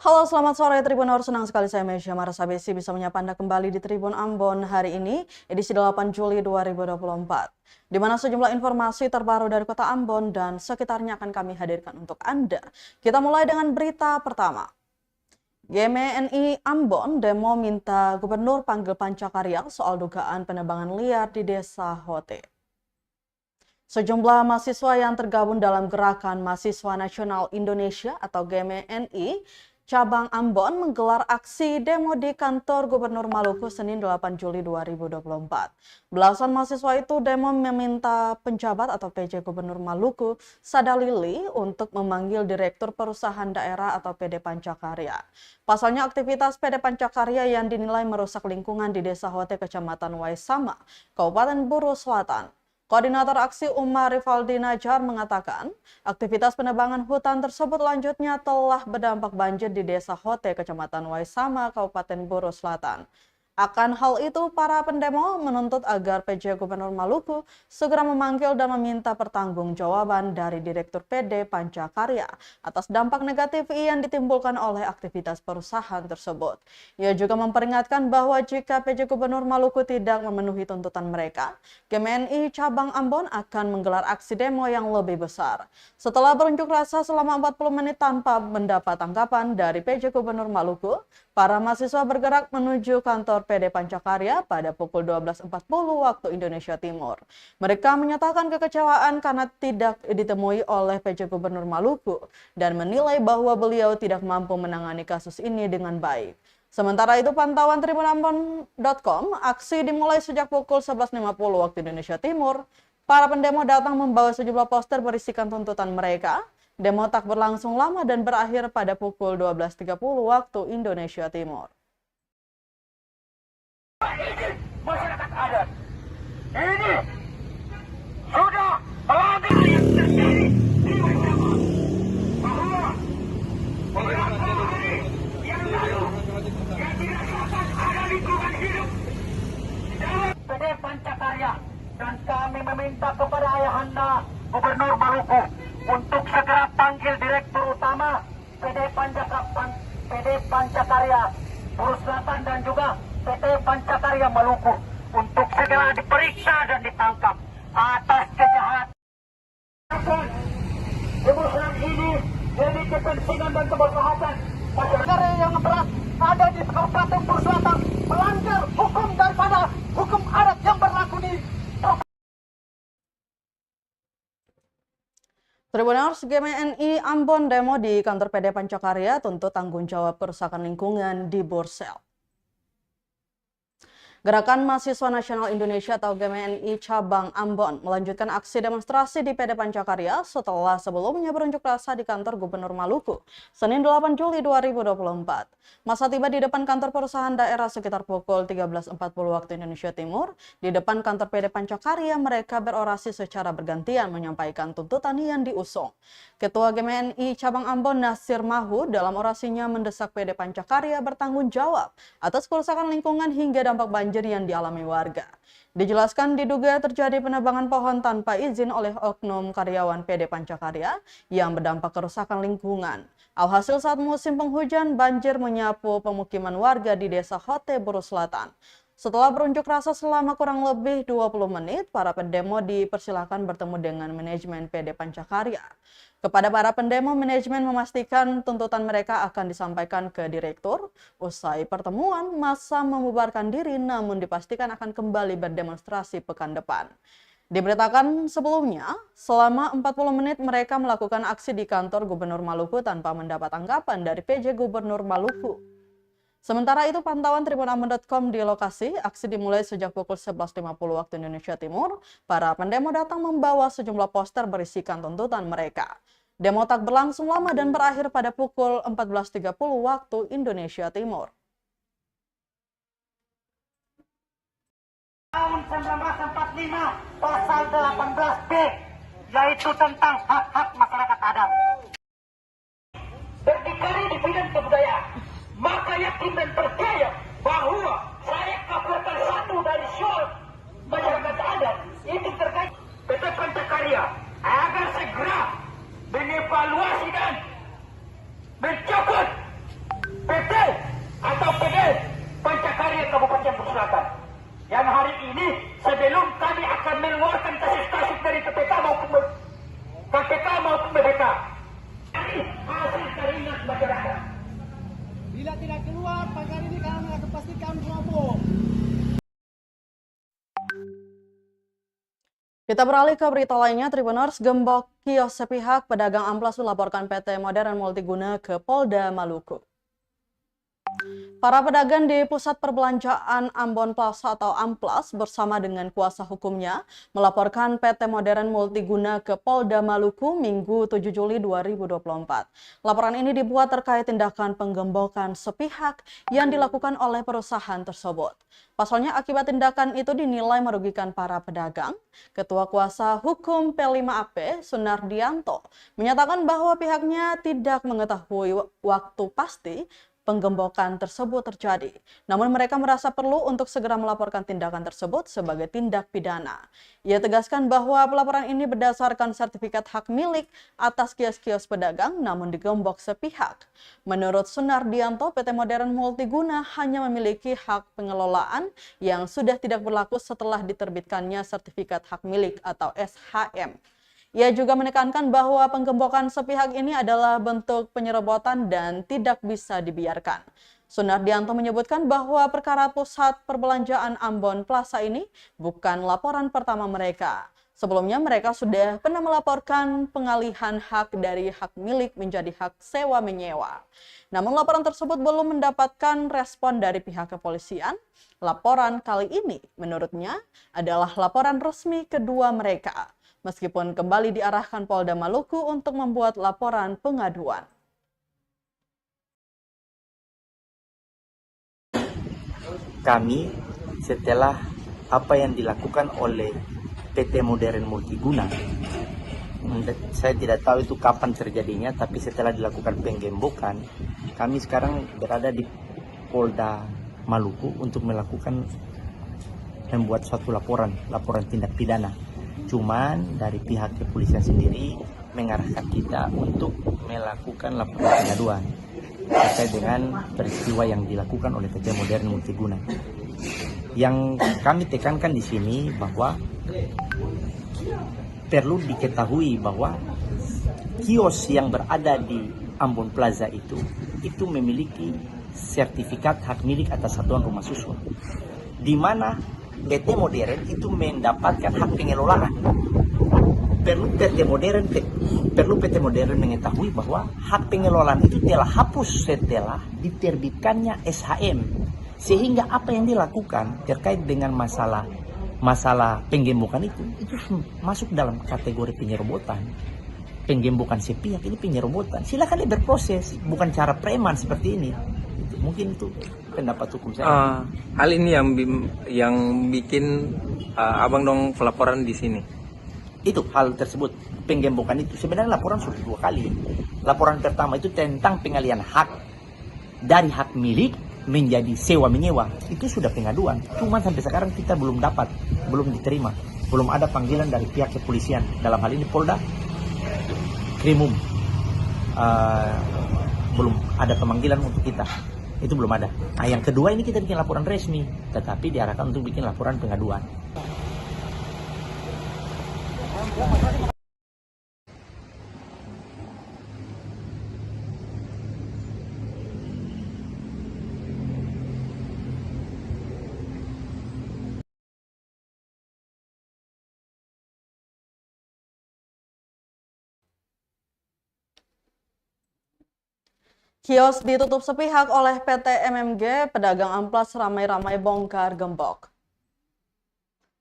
Halo, selamat sore Tribuners. Senang sekali saya Mesya Marasabesi bisa menyapa Anda kembali di Tribun Ambon hari ini, edisi 8 Juli 2024. Di mana sejumlah informasi terbaru dari Kota Ambon dan sekitarnya akan kami hadirkan untuk Anda. Kita mulai dengan berita pertama. GMNI Ambon demo minta Gubernur panggil Pancakarya soal dugaan penebangan liar di Desa Hote. Sejumlah mahasiswa yang tergabung dalam Gerakan Mahasiswa Nasional Indonesia atau GMNI Cabang Ambon menggelar aksi demo di kantor Gubernur Maluku Senin 8 Juli 2024. Belasan mahasiswa itu demo meminta penjabat atau PJ Gubernur Maluku Sadalili untuk memanggil Direktur Perusahaan Daerah atau PD Pancakarya. Pasalnya aktivitas PD Pancakarya yang dinilai merusak lingkungan di Desa Hote, Kecamatan Waisama, Kabupaten Buru Selatan. Koordinator aksi Umar Rivaldi Najar mengatakan, aktivitas penebangan hutan tersebut lanjutnya telah berdampak banjir di Desa Hote, Kecamatan Waisama, Kabupaten Buru Selatan. Akan hal itu, para pendemo menuntut agar PJ Gubernur Maluku segera memanggil dan meminta pertanggungjawaban dari Direktur PD Pancakarya atas dampak negatif yang ditimbulkan oleh aktivitas perusahaan tersebut. Ia juga memperingatkan bahwa jika PJ Gubernur Maluku tidak memenuhi tuntutan mereka, GMNI Cabang Ambon akan menggelar aksi demo yang lebih besar. Setelah berunjuk rasa selama 40 menit tanpa mendapat tanggapan dari PJ Gubernur Maluku, para mahasiswa bergerak menuju kantor PD Pancakarya pada pukul 12.40 waktu Indonesia Timur. Mereka menyatakan kekecewaan karena tidak ditemui oleh PJ Gubernur Maluku dan menilai bahwa beliau tidak mampu menangani kasus ini dengan baik. Sementara itu, pantauan tribunambon.com, aksi dimulai sejak pukul 11.50 waktu Indonesia Timur. Para pendemo datang membawa sejumlah poster berisikan tuntutan mereka. Demo tak berlangsung lama dan berakhir pada pukul 12.30 waktu Indonesia Timur. Masyarakat adat ini sudah melanggar yang terjadi di Waisama, bahwa beberapa hari yang lalu yang dirasakan ada lingkungan hidup dalam PD Pancakarya, dan kami meminta kepada Ayahanda Gubernur Maluku untuk segera panggil Direktur Utama PD Pancakarya Buru Selatan dan juga PT Pancakarya Maluku untuk segera diperiksa dan ditangkap atas kejahatan. Kemudian ini demi kepentingan dan kemaslahatan masyarakat yang berat ada di Kabupaten Buru Selatan melanggar hukum daripada hukum adat yang berlaku di Tribuners, GMNI Ambon demo di kantor PD Pancakarya tuntut tanggung jawab kerusakan lingkungan di Borsel. Gerakan Mahasiswa Nasional Indonesia atau GMNI Cabang Ambon melanjutkan aksi demonstrasi di PD Pancakarya setelah sebelumnya berunjuk rasa di kantor Gubernur Maluku, Senin 8 Juli 2024. Masa tiba di depan kantor perusahaan daerah sekitar pukul 13.40 waktu Indonesia Timur. Di depan kantor PD Pancakarya, mereka berorasi secara bergantian menyampaikan tuntutan yang diusung. Ketua GMNI Cabang Ambon Nasir Mahud dalam orasinya mendesak PD Pancakarya bertanggung jawab atas kerusakan lingkungan hingga dampak banjir yang dialami warga. Dijelaskan diduga terjadi penebangan pohon tanpa izin oleh oknum karyawan PD Pancakarya yang berdampak kerusakan lingkungan. Alhasil saat musim penghujan, banjir menyapu pemukiman warga di Desa Hote, Buru Selatan. Setelah berunjuk rasa selama kurang lebih 20 menit, para pendemo dipersilakan bertemu dengan manajemen PD Pancakarya. Kepada para pendemo, manajemen memastikan tuntutan mereka akan disampaikan ke direktur. Usai pertemuan, massa membubarkan diri namun dipastikan akan kembali berdemonstrasi pekan depan. Diberitakan sebelumnya, selama 40 menit mereka melakukan aksi di kantor Gubernur Maluku tanpa mendapat tanggapan dari PJ Gubernur Maluku. Sementara itu, pantauan tribunambon.com di lokasi, aksi dimulai sejak pukul 11.50 waktu Indonesia Timur. Para pendemo datang membawa sejumlah poster berisikan tuntutan mereka. Demo tak berlangsung lama dan berakhir pada pukul 14.30 waktu Indonesia Timur. Tahun 1945 pasal 18B, yaitu tentang hak-hak masyarakat adat. Berdikari di bidang kebudayaan, maka yakin dan percaya bahwa saya kabarkan satu dari syur masyarakat adat itu terkait PT Pancakarya agar segera mengevaluasi dan mencopot masyarakat. Bila tidak keluar pagar ini kami akan pastikan kelompok. Kita beralih ke berita lainnya, Tribuners, gembok kios sepihak pedagang amplas melaporkan PT Modern Multiguna ke Polda Maluku. Para pedagang di Pusat Perbelanjaan Ambon Plaza atau Amplas bersama dengan kuasa hukumnya melaporkan PT Modern Multiguna ke Polda Maluku Minggu 7 Juli 2024. Laporan ini dibuat terkait tindakan penggembokan sepihak yang dilakukan oleh perusahaan tersebut. Pasalnya akibat tindakan itu dinilai merugikan para pedagang. Ketua Kuasa Hukum P5AP, Sunardianto, menyatakan bahwa pihaknya tidak mengetahui waktu pasti penggembokan tersebut terjadi. Namun mereka merasa perlu untuk segera melaporkan tindakan tersebut sebagai tindak pidana. Ia tegaskan bahwa pelaporan ini berdasarkan sertifikat hak milik atas kios-kios pedagang namun digembok sepihak. Menurut Sunardianto, PT Modern Multiguna hanya memiliki hak pengelolaan yang sudah tidak berlaku setelah diterbitkannya sertifikat hak milik atau SHM. Ia juga menekankan bahwa penggembokan sepihak ini adalah bentuk penyerobotan dan tidak bisa dibiarkan. Sunardianto menyebutkan bahwa perkara Pusat Perbelanjaan Ambon Plaza ini bukan laporan pertama mereka. Sebelumnya mereka sudah pernah melaporkan pengalihan hak dari hak milik menjadi hak sewa menyewa. Namun laporan tersebut belum mendapatkan respon dari pihak kepolisian. Laporan kali ini menurutnya adalah laporan resmi kedua mereka, meskipun kembali diarahkan Polda Maluku untuk membuat laporan pengaduan. Kami setelah apa yang dilakukan oleh PT Modern Multiguna, saya tidak tahu itu kapan terjadinya, tapi setelah dilakukan penggembokan, kami sekarang berada di Polda Maluku untuk membuat suatu laporan tindak pidana. Cuman dari pihak kepolisian sendiri mengarahkan kita untuk melakukan laporan pengaduan terkait dengan peristiwa yang dilakukan oleh PT Modern Multiguna. Yang kami tekankan di sini bahwa perlu diketahui bahwa kios yang berada di Ambon Plaza itu memiliki sertifikat hak milik atas satuan rumah susun, di mana PT Modern itu mendapatkan hak pengelolaan. Perlu PT Modern mengetahui bahwa hak pengelolaan itu telah hapus setelah diterbitkannya SHM. Sehingga apa yang dilakukan terkait dengan masalah penggembokan itu masuk dalam kategori penyerobotan. Penggembokan sepihak ini penyerobotan. Silakan dia berproses, bukan cara preman seperti ini. Mungkin itu pendapat hukum saya. Hal ini yang bikin abang dong pelaporan di sini. Itu hal tersebut, penggembokan itu sebenarnya laporan sudah 2 kali. Laporan pertama itu tentang pengalihan hak dari hak milik menjadi sewa menyewa. Itu sudah pengaduan. Cuman sampai sekarang kita belum diterima. Belum ada panggilan dari pihak kepolisian. Dalam hal ini Polda Krimum. Belum ada pemanggilan untuk kita. Itu belum ada. Nah, yang kedua ini kita bikin laporan resmi, tetapi diarahkan untuk bikin laporan pengaduan. Kios ditutup sepihak oleh PT MMG, pedagang amplas ramai-ramai bongkar gembok.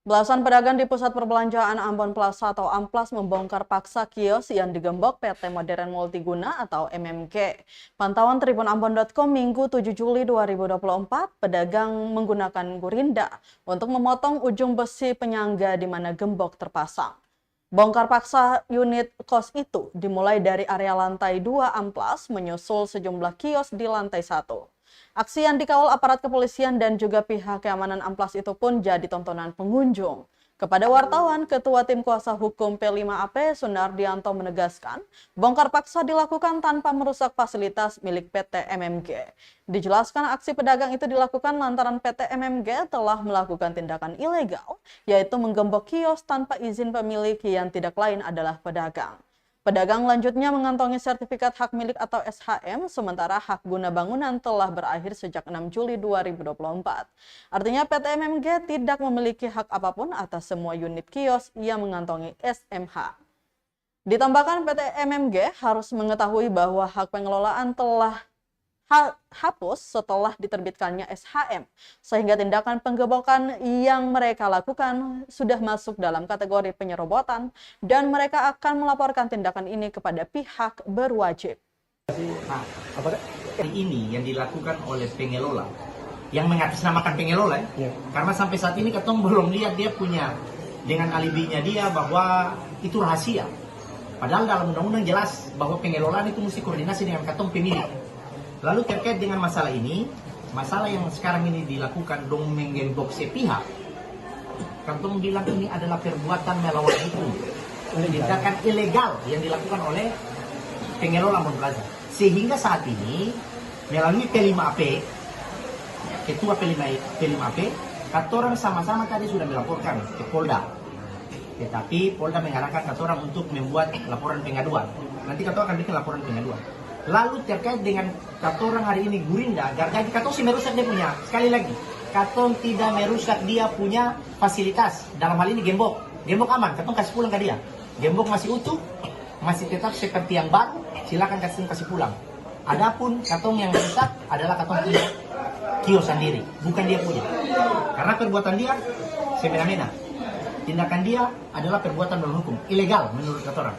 Belasan pedagang di Pusat Perbelanjaan Ambon Plaza atau Amplas membongkar paksa kios yang digembok PT Modern Multiguna atau MMG. Pantauan tribunambon.com Minggu 7 Juli 2024, pedagang menggunakan gurinda untuk memotong ujung besi penyangga di mana gembok terpasang. Bongkar paksa unit kos itu dimulai dari area lantai 2 Amplas menyusul sejumlah kios di lantai 1. Aksi yang dikawal aparat kepolisian dan juga pihak keamanan Amplas itu pun jadi tontonan pengunjung. Kepada wartawan, Ketua Tim Kuasa Hukum P5AP Sunardianto menegaskan, bongkar paksa dilakukan tanpa merusak fasilitas milik PT MMG. Dijelaskan aksi pedagang itu dilakukan lantaran PT MMG telah melakukan tindakan ilegal, yaitu menggembok kios tanpa izin pemilik yang tidak lain adalah pedagang. Pedagang selanjutnya mengantongi sertifikat hak milik atau SHM, sementara hak guna bangunan telah berakhir sejak 6 Juli 2024. Artinya PT MMG tidak memiliki hak apapun atas semua unit kios yang mengantongi SMH. Ditambahkan PT MMG harus mengetahui bahwa hak pengelolaan telah hapus setelah diterbitkannya SHM, sehingga tindakan penggebokan yang mereka lakukan sudah masuk dalam kategori penyerobotan dan mereka akan melaporkan tindakan ini kepada pihak berwajib. Nah, hari ini yang dilakukan oleh pengelola, yang mengatasnamakan pengelola, karena sampai saat ini ketong belum lihat dia punya dengan alibinya dia bahwa itu rahasia. Padahal dalam undang-undang jelas bahwa pengelolaan itu mesti koordinasi dengan ketong pemilik. Lalu terkait dengan masalah ini, masalah yang sekarang ini dilakukan dong menggembok sepihak, ketong bilang ini adalah perbuatan melawan hukum, tindakan ilegal yang dilakukan oleh pengelola Ambon Plaza. Sehingga saat ini melalui P5AP, ketua P5AP, katorang sama-sama tadi sudah melaporkan ke Polda. Tetapi Polda mengarahkan katorang untuk membuat laporan pengaduan. Nanti katorang akan bikin laporan pengaduan. Lalu terkait dengan katorang hari ini Gurinda, jadi katong sih merusak dia punya. Sekali lagi, katong tidak merusak dia punya fasilitas. Dalam hal ini gembok. Gembok aman, katong kasih pulang ke dia. Gembok masih utuh, masih tetap seperti yang baru, silakan kasih pulang. Adapun katong yang rusak adalah katong punya kios sendiri, bukan dia punya. Karena perbuatan dia semena-mena. Tindakan dia adalah perbuatan melawan hukum, ilegal menurut katorang.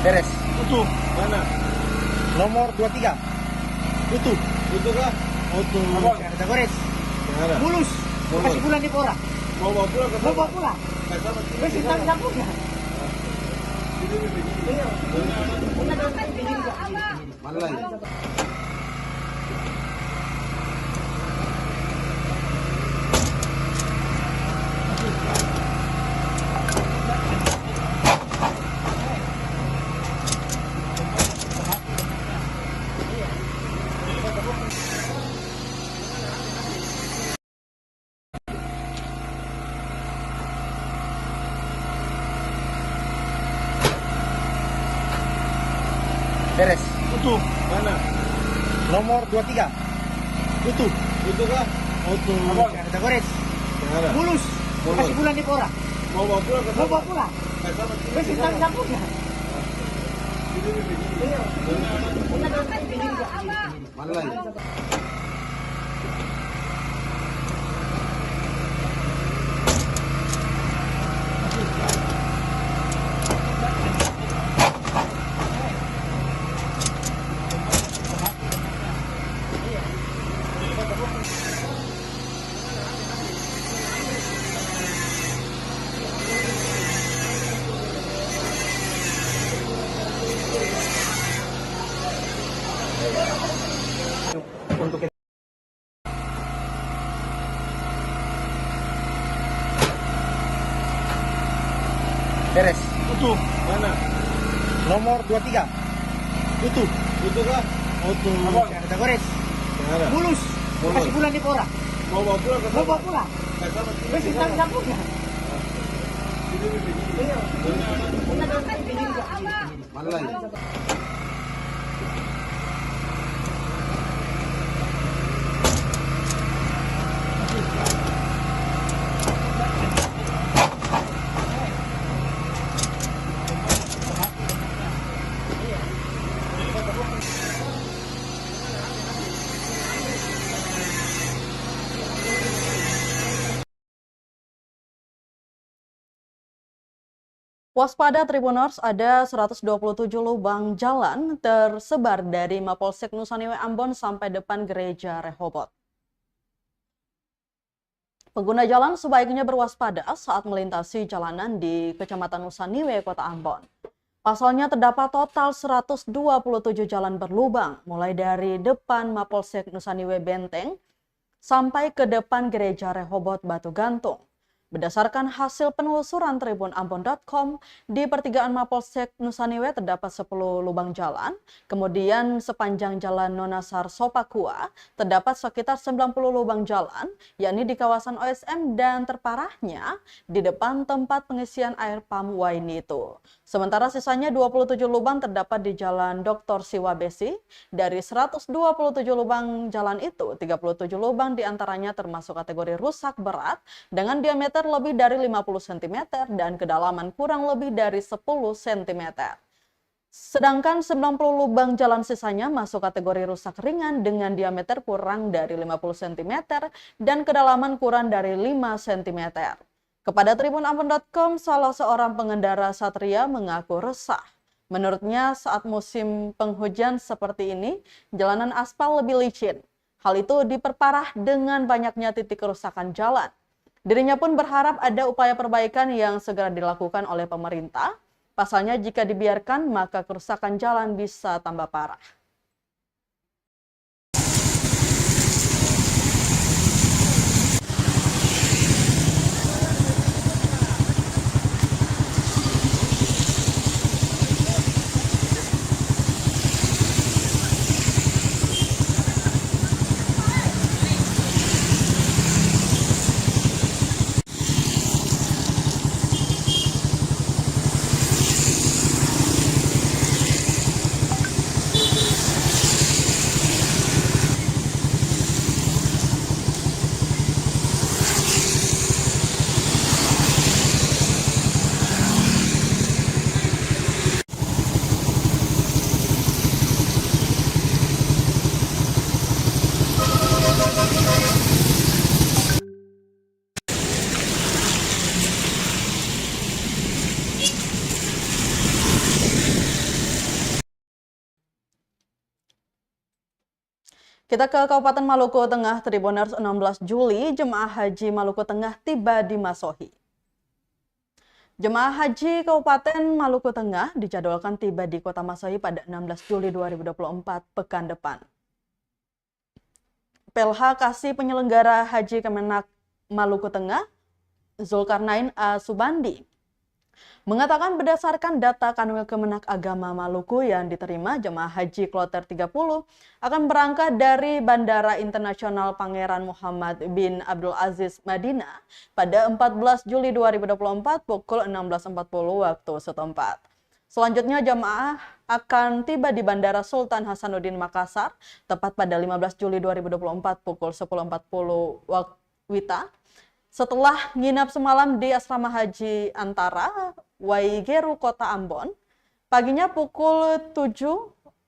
Beres. Utuh. Mana? Nomor 23. Utuh. Utuh kah? Utuh. Abang, kita gores. Mana? Mulus. Kasih pulang di Pora. Mau bawa pulang ke Mau bawa pulang. Wes kita punya. Mana lagi? Beres. Utuh. Mana? Nomor 23. Utuh. Utuh kah? Utuh. Abang, kita gores. Mana? Mulus. Kasih pulang di Pora. Mau bawa pulang ke Mau bawa pulang. Wes kita punya. Mana lagi? Untuk beres. Utuh. Mana? Nomor 23. Utuh. Utuh kah? Utuh. Abang, kita gores. Mana? Mulus. Kasih pulang di Pora. Mau bawa pulang ke Mau bawa pulang. Wes kita punya. Mana lagi? Waspada Tribuners, ada 127 lubang jalan tersebar dari Mapolsek Nusa Niue Ambon sampai depan Gereja Rehoboth. Pengguna jalan sebaiknya berwaspada saat melintasi jalanan di Kecamatan Nusaniwe, Kota Ambon. Pasalnya terdapat total 127 jalan berlubang, mulai dari depan Mapolsek Nusaniwe Benteng sampai ke depan Gereja Rehobot Batu Gantung. Berdasarkan hasil penelusuran tribunambon.com, di pertigaan Mapolsek Nusaniwe terdapat 10 lubang jalan, kemudian sepanjang Jalan Nonasar Sopakua terdapat sekitar 90 lubang jalan, yakni di kawasan OSM dan terparahnya di depan tempat pengisian air pam Wainito. Sementara sisanya 27 lubang terdapat di Jalan Dr. Siwabesi. Dari 127 lubang jalan itu, 37 lubang diantaranya termasuk kategori rusak berat dengan diameter lebih dari 50 cm dan kedalaman kurang lebih dari 10 cm. Sedangkan 90 lubang jalan sisanya masuk kategori rusak ringan dengan diameter kurang dari 50 cm dan kedalaman kurang dari 5 cm. Kepada tribunambon.com, salah seorang pengendara Satria mengaku resah. Menurutnya saat musim penghujan seperti ini, jalanan aspal lebih licin. Hal itu diperparah dengan banyaknya titik kerusakan jalan. Dirinya pun berharap ada upaya perbaikan yang segera dilakukan oleh pemerintah. Pasalnya jika dibiarkan maka kerusakan jalan bisa tambah parah. Kita ke Kabupaten Maluku Tengah, Tribuners 16 Juli, jemaah haji Maluku Tengah tiba di Masohi. Jemaah haji Kabupaten Maluku Tengah dijadwalkan tiba di Kota Masohi pada 16 Juli 2024 pekan depan. PLH Kasih Penyelenggara Haji Kemenak Maluku Tengah, Zulkarnain A. Subandi, mengatakan berdasarkan data Kanwil Kemenak Agama Maluku yang diterima, jemaah haji kloter 30 akan berangkat dari Bandara Internasional Pangeran Muhammad bin Abdul Aziz Madinah pada 14 Juli 2024 pukul 16.40 waktu setempat. Selanjutnya jemaah akan tiba di Bandara Sultan Hasanuddin Makassar tepat pada 15 Juli 2024 pukul 10.40 waktu WITA. Setelah nginap semalam di Asrama Haji Antara Waigeru, Kota Ambon, paginya pukul 7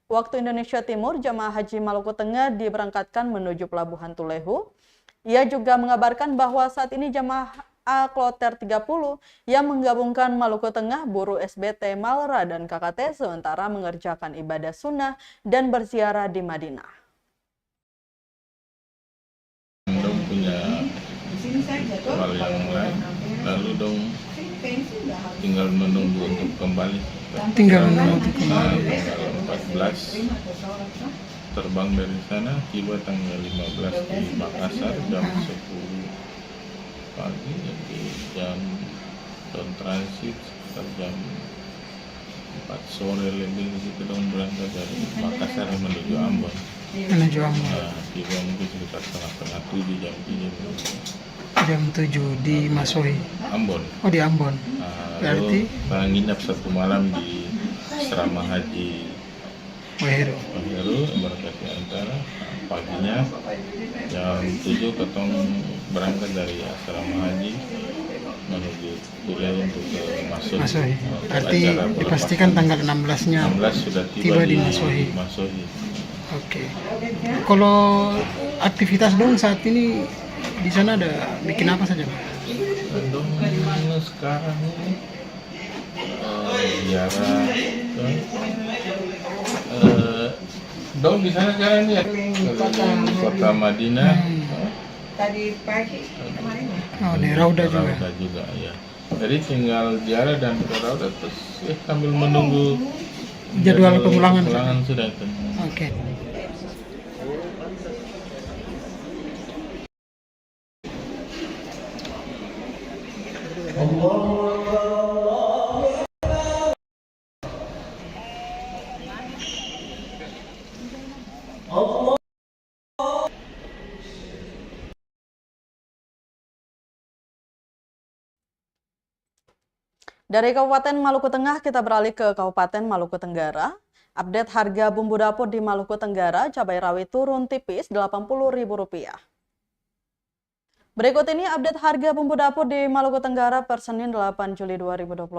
waktu Indonesia Timur, jemaah haji Maluku Tengah diberangkatkan menuju Pelabuhan Tulehu. Ia juga mengabarkan bahwa saat ini jemaah A Kloter 30 yang menggabungkan Maluku Tengah, Buru SBT, Malra, dan KKT sementara mengerjakan ibadah sunnah dan berziarah di Madinah. Dong punya hal yang lain, lalu dong tinggal menunggu untuk kembali. Tinggal menunggu untuk kembali. Tanggal 14 terbang dari sana, tiba tanggal 15 di Makassar jam 10 pagi, jadi jam don transit sekitar jam 4 sore lebih gitu dong berangkat dari Makassar menuju Ambon. Menuju Ambon. Nah, tiba mungkin sekitar setengah 7 jam 3. Jam 7 di Masohi. Ambon. Oh, di Ambon. Berarti Berarti nginap satu malam di asrama haji Waiheru. Embarkasi Antara. Paginya jam 7 ketong berangkat dari asrama haji menuju kuliah untuk ke Masohi. Masohi. Berarti dipastikan tanggal 16-nya 16 sudah tiba di Masohi. Masohi. Oke. Kalau aktivitas dong saat ini di sana ada bikin apa saja, Pak? Dong sekarang ini ziarah dong di sana sekarang ya kota Madinah. Tadi pagi kemarin Oh, di Rauda juga. Rauda juga ya. Jadi tinggal ziarah dan ke Rauda terus sambil menunggu Jadwal pemulangan. Pemulangan sudah itu. Oke. Dari Kabupaten Maluku Tengah kita beralih ke Kabupaten Maluku Tenggara. Update harga bumbu dapur di Maluku Tenggara, cabai rawit turun tipis Rp80.000. Berikut ini update harga bumbu dapur di Maluku Tenggara per Senin 8 Juli 2024.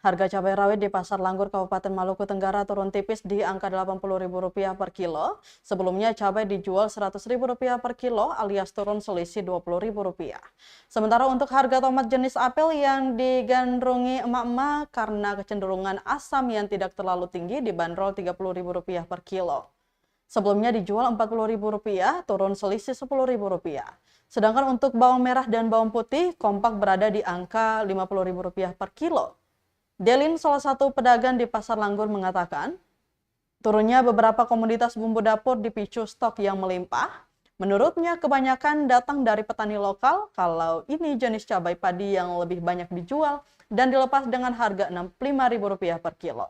Harga cabai rawit di Pasar Langgur Kabupaten Maluku Tenggara turun tipis di angka Rp80.000 per kilo. Sebelumnya cabai dijual Rp100.000 per kilo alias turun selisih Rp20.000. Sementara untuk harga tomat jenis apel yang digandrungi emak-emak karena kecenderungan asam yang tidak terlalu tinggi dibanderol Rp30.000 per kilo. Sebelumnya dijual Rp40.000, turun selisih Rp10.000. Sedangkan untuk bawang merah dan bawang putih kompak berada di angka Rp50.000 per kilo. Delin, salah satu pedagang di Pasar Langgur, mengatakan, turunnya beberapa komoditas bumbu dapur dipicu stok yang melimpah. Menurutnya kebanyakan datang dari petani lokal, kalau ini jenis cabai padi yang lebih banyak dijual dan dilepas dengan harga Rp65.000 per kilo.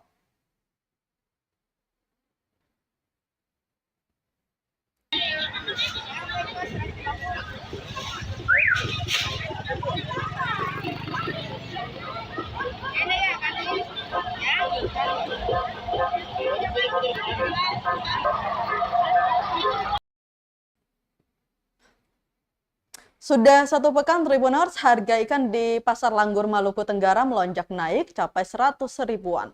Sudah satu pekan Tribuners, harga ikan di Pasar Langgur Maluku Tenggara melonjak naik capai 100 ribuan.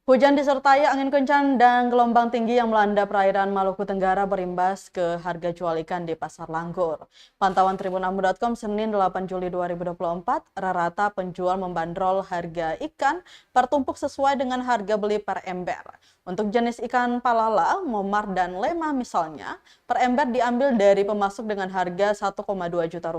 Hujan disertai angin kencang dan gelombang tinggi yang melanda perairan Maluku Tenggara berimbas ke harga jual ikan di Pasar Langgur. Pantauan tribunambu.com Senin 8 Juli 2024, rata-rata penjual membandrol harga ikan per tumpuk sesuai dengan harga beli per ember. Untuk jenis ikan palala, momar, dan lema misalnya, per ember diambil dari pemasok dengan harga Rp1,2 juta,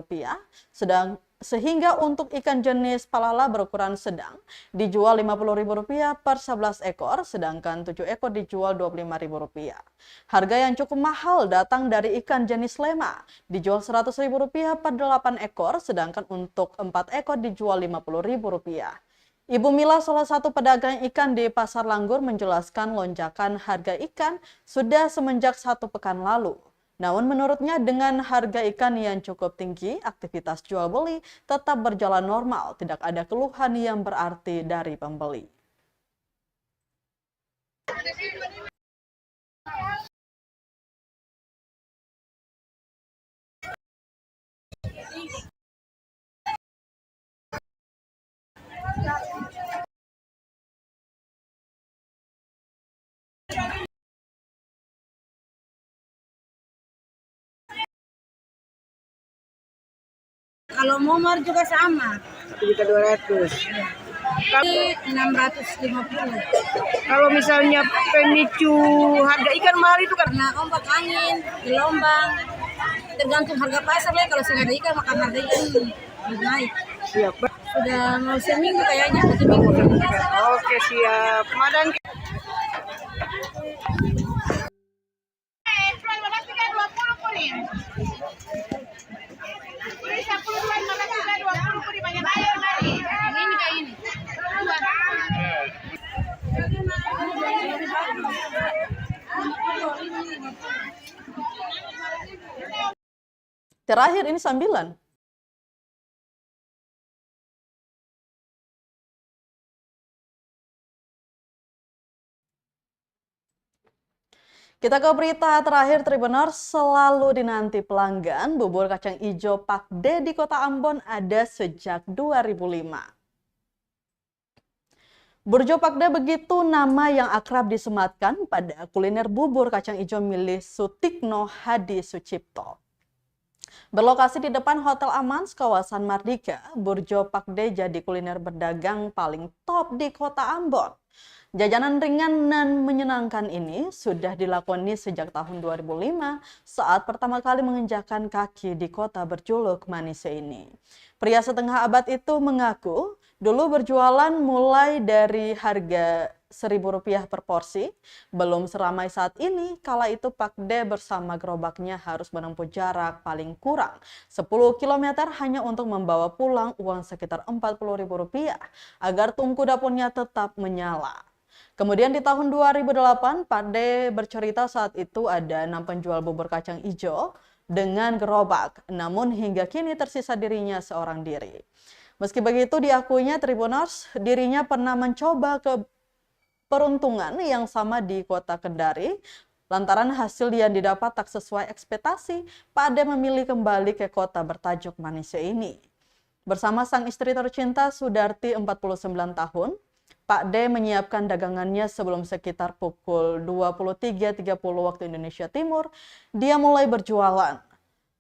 sehingga untuk ikan jenis palala berukuran sedang dijual Rp50.000 per 11 ekor, sedangkan 7 ekor dijual Rp25.000. Harga yang cukup mahal datang dari ikan jenis lema, dijual Rp100.000 per 8 ekor, sedangkan untuk 4 ekor dijual Rp50.000. Ibu Mila, salah satu pedagang ikan di Pasar Langgur, menjelaskan lonjakan harga ikan sudah semenjak 1 pekan lalu. Namun menurutnya dengan harga ikan yang cukup tinggi, aktivitas jual beli tetap berjalan normal, tidak ada keluhan yang berarti dari pembeli. Kalau momor juga sama. 1.200.000. Ini 650. Kalau misalnya pemicu harga ikan mahal itu Karena ombak angin, gelombang, tergantung harga pasar ya. Kalau sudah ada ikan maka harga ikan naik. siap. Sudah mau seminggu kayaknya, 1 minggu. Oke, siap. Madan Ini kayak ini. Terakhir ini sambilan. Kita ke berita terakhir Tribuners, selalu dinanti pelanggan, bubur kacang ijo Pak D di Kota Ambon ada sejak 2005. Burjo Pak D begitu nama yang akrab disematkan pada kuliner bubur kacang ijo milik Sutikno Hadi Sucipto. Berlokasi di depan Hotel Amans, kawasan Mardika, Burjo Pak D jadi kuliner berdagang paling top di Kota Ambon. Jajanan ringan dan menyenangkan ini sudah dilakoni sejak tahun 2005 saat pertama kali menginjakkan kaki di kota berjuluk Manise ini. Pria setengah abad itu mengaku dulu berjualan mulai dari harga Rp1.000 per porsi. Belum seramai saat ini, kala itu Pak D bersama gerobaknya harus menempuh jarak paling kurang 10 km hanya untuk membawa pulang uang sekitar Rp40.000 agar tungku dapurnya tetap menyala. Kemudian di tahun 2008, Pak D bercerita saat itu ada 6 penjual bubur kacang hijau dengan gerobak, namun hingga kini tersisa dirinya seorang diri. Meski begitu, diakuinya Tribuners, dirinya pernah mencoba peruntungan yang sama di kota Kendari. Lantaran hasil yang didapat tak sesuai ekspektasi, Pak D memilih kembali ke kota bertajuk Manise ini. Bersama sang istri tercinta Sudarti 49 tahun, Pak D menyiapkan dagangannya sebelum sekitar pukul 23.30 waktu Indonesia Timur, dia mulai berjualan.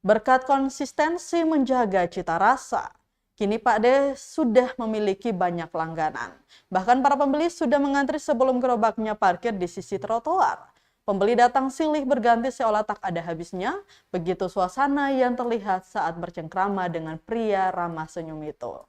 Berkat konsistensi menjaga cita rasa, kini Pak D sudah memiliki banyak langganan. Bahkan para pembeli sudah mengantri sebelum gerobaknya parkir di sisi trotoar. Pembeli datang silih berganti seolah tak ada habisnya, begitu suasana yang terlihat saat bercengkrama dengan pria ramah senyum itu.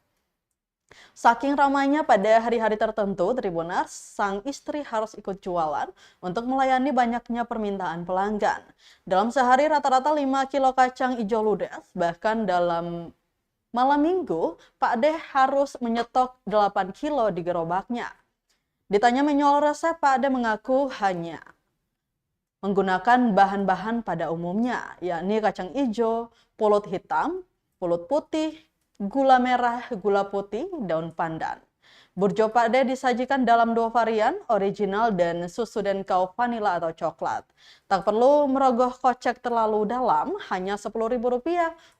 Saking ramainya pada hari-hari tertentu, Tribuners, sang istri harus ikut jualan untuk melayani banyaknya permintaan pelanggan. Dalam sehari rata-rata 5 kilo kacang hijau ludes, bahkan dalam malam minggu, Pak D harus menyetok 8 kilo di gerobaknya. Ditanya menyoal resep, Pak D mengaku hanya menggunakan bahan-bahan pada umumnya, yakni kacang hijau, pulut hitam, pulut putih, gula merah, gula putih, daun pandan. Burjo Pak D disajikan dalam 2 varian, original dan susu dan kau vanila atau coklat. Tak perlu merogoh kocek terlalu dalam, hanya Rp10.000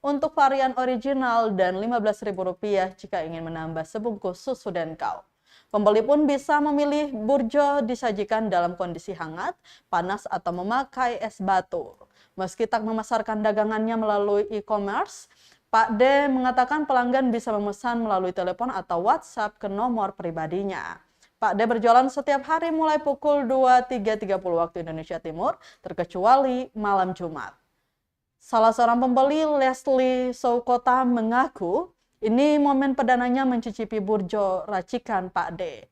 untuk varian original dan Rp15.000 jika ingin menambah sebungkus susu dan kau. Pembeli pun bisa memilih burjo disajikan dalam kondisi hangat, panas atau memakai es batu. Meski tak memasarkan dagangannya melalui e-commerce, Pak D mengatakan pelanggan bisa memesan melalui telepon atau WhatsApp ke nomor pribadinya. Pak D berjualan setiap hari mulai pukul 23.30 waktu Indonesia Timur, terkecuali malam Jumat. Salah seorang pembeli, Leslie Soukota, mengaku ini momen perdananya mencicipi burjo racikan Pak D.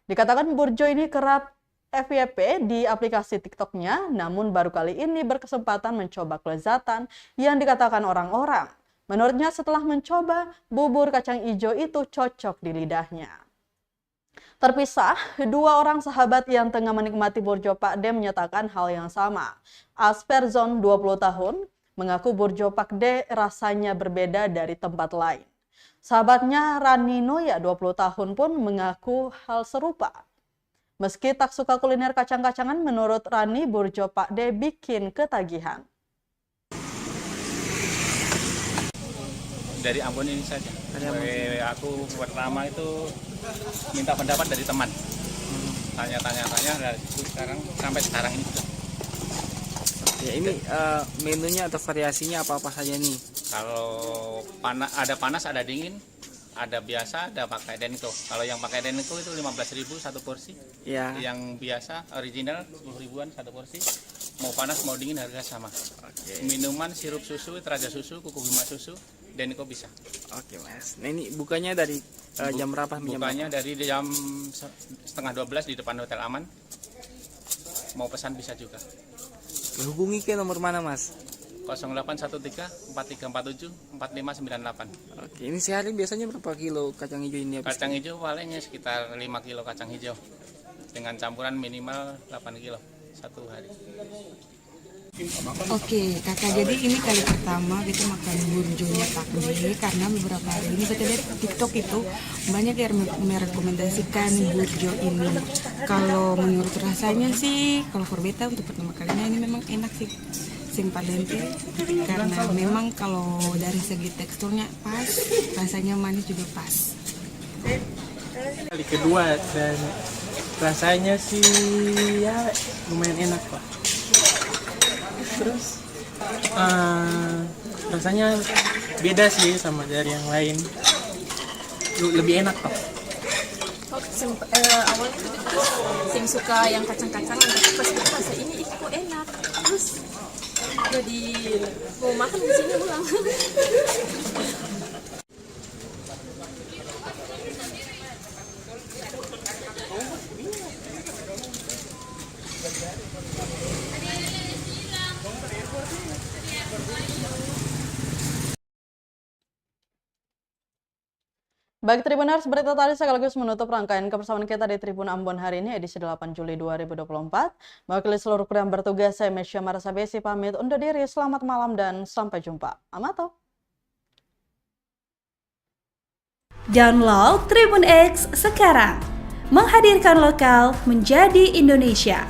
Dikatakan burjo ini kerap FYP di aplikasi TikTok-nya, namun baru kali ini berkesempatan mencoba kelezatan yang dikatakan orang-orang. Menurutnya setelah mencoba, bubur kacang hijau itu cocok di lidahnya. Terpisah, 2 orang sahabat yang tengah menikmati burjo Pak D menyatakan hal yang sama. Asperzon 20 tahun mengaku burjo Pak D rasanya berbeda dari tempat lain. Sahabatnya Rani Noya 20 tahun pun mengaku hal serupa. Meski tak suka kuliner kacang-kacangan, menurut Rani, burjo Pak D bikin ketagihan. Dari Ambon ini saja. Aku pertama itu minta pendapat dari teman. Tanya-tanya dari situ sampai sekarang ini sudah. Ya, ini menunya atau variasinya apa-apa saja nih? Kalau panas, ada dingin, ada biasa, ada pakai denko. Kalau yang pakai denko itu 15.000 satu porsi. Ya. Yang biasa original 10.000-an satu porsi. Mau panas mau dingin harga sama. Oke. Minuman sirup susu, teraja susu, kuku bima susu, denko bisa. Oke Mas. Nah ini bukanya dari jam berapa? Bukanya dari jam 11:30 di depan Hotel Aman. Mau pesan bisa juga. Hubungi ke nomor mana Mas? 0813 4347 4598. Oke, ini sehari biasanya berapa kilo kacang hijau ini? Kacang hijau palingnya sekitar 5 kilo kacang hijau. Dengan campuran minimal 8 kilo satu hari. Oke kakak, jadi ini kali pertama kita makan burjonya Pak D karena beberapa hari ini kita lihat TikTok itu banyak yang merekomendasikan burjo ini. Kalau menurut rasanya sih, kalau for beta untuk pertama kalinya ini memang enak sih, simpalente, karena memang kalau dari segi teksturnya pas, rasanya manis juga pas. Kali kedua dan rasanya sih ya lumayan enak Pak. Terus rasanya beda sih sama dari yang lain, lebih enak Pak. awalnya sing suka yang kacang-kacangan, tapi pas kita rasa ini kok enak, terus jadi mau makan di sini ulang. Baik Tribuners, berita tadi sekaligus menutup rangkaian kebersamaan kita di Tribun Ambon hari ini edisi 8 Juli 2024. Mewakili seluruh kru yang bertugas, saya Mesya Marasabesi pamit undur diri. Selamat malam dan sampai jumpa. Amato. Download Tribun X sekarang. Menghadirkan lokal menjadi Indonesia.